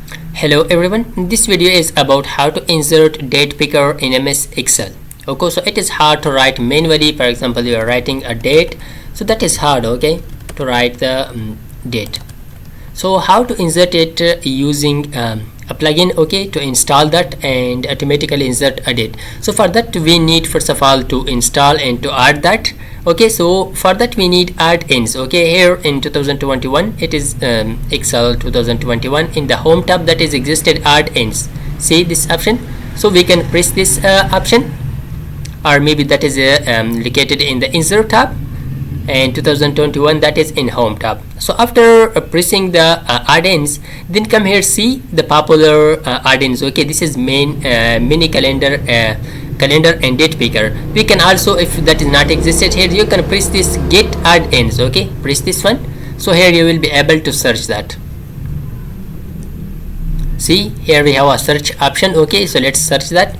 Hello everyone, this video is about how to insert date picker in MS Excel. Okay, so it is hard to write manually. For example, you are writing a date, so that is hard, okay, to write the date. So how to insert it using a plugin, okay, to install that and automatically insert a date. So for that we need first of all to install and to add that. Okay, so for that we need add-ins. Okay, here in 2021 it is Excel 2021. In the home tab that is existed add-ins, see this option, so we can press this option, or maybe that is located in the insert tab, and 2021 that is in home tab. So after pressing the add-ins, then come here, see the popular add-ins. Okay, this is main mini calendar and date picker. We can also, if that is not existed here, you can press this get add-ins. Okay, press this one, so here you will be able to search that. See, here we have a search option. Okay, so let's search that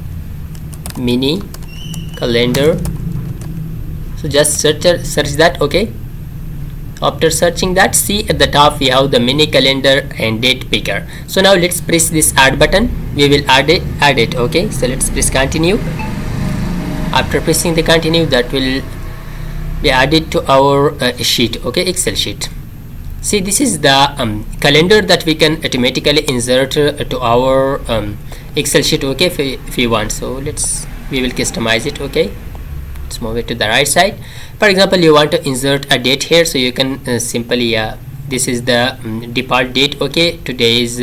mini calendar. So just search that. Okay, after searching that, see at the top we have the mini calendar and date picker. So now let's press this add button. We will add it. Okay, so let's press continue. After pressing the continue, that will be added to our sheet. Okay, Excel sheet. See, this is the calendar that we can automatically insert to our Excel sheet. Okay, if we want. So we will customize it. Okay, let's move it to the right side. For example, you want to insert a date here, so you can simply this is the default date. Okay, today is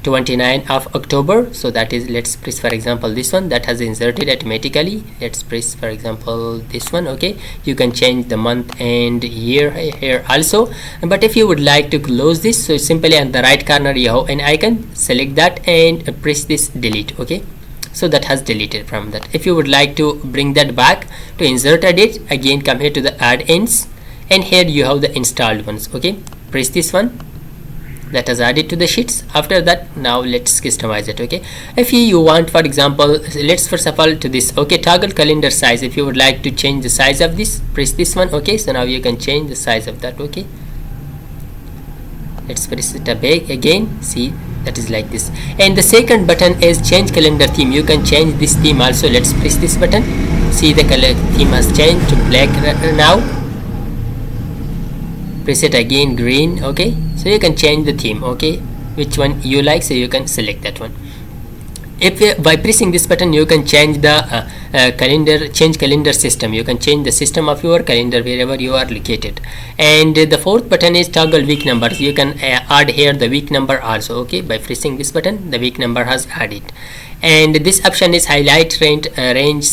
29th of October, so that is, let's press for example this one, that has inserted automatically. Let's press for example this one. Okay, you can change the month and year here also, but if you would like to close this, so simply on the right corner you have an icon, select that and press this delete. Okay, so that has deleted from that. If you would like to bring that back to insert a date, again come here to the add-ins, and here you have the installed ones. Okay, press this one, that has added to the sheets. After that, now let's customize it. Okay, if you want, for example, let's first of all to this. Okay, toggle calendar size. If you would like to change the size of this, press this one. Okay, so now you can change the size of that. Okay, let's press it again. See, that is like this. And the second button is change calendar theme. You can change this theme also. Let's press this button. See, the color theme has changed to black now. Press it again, green. Okay, so you can change the theme. Okay, which one you like, so you can select that one. If by pressing this button you can change the calendar system. You can change the system of your calendar wherever you are located. And the fourth button is toggle week numbers. You can add here the week number also. Okay, by pressing this button, the week number has added. And this option is highlight range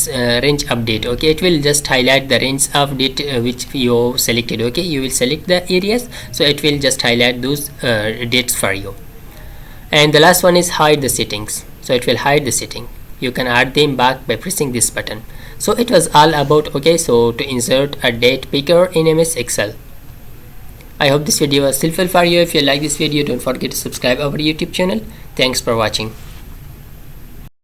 update. Okay, it will just highlight the range of date which you selected. Okay, you will select the areas, so it will just highlight those dates for you. And the last one is hide the settings, so it will hide the setting. You can add them back by pressing this button. So it was all about, okay, so to insert a date picker in MS Excel. I hope this video was helpful for you. If you like this video, don't forget to subscribe our YouTube channel. Thanks for watching.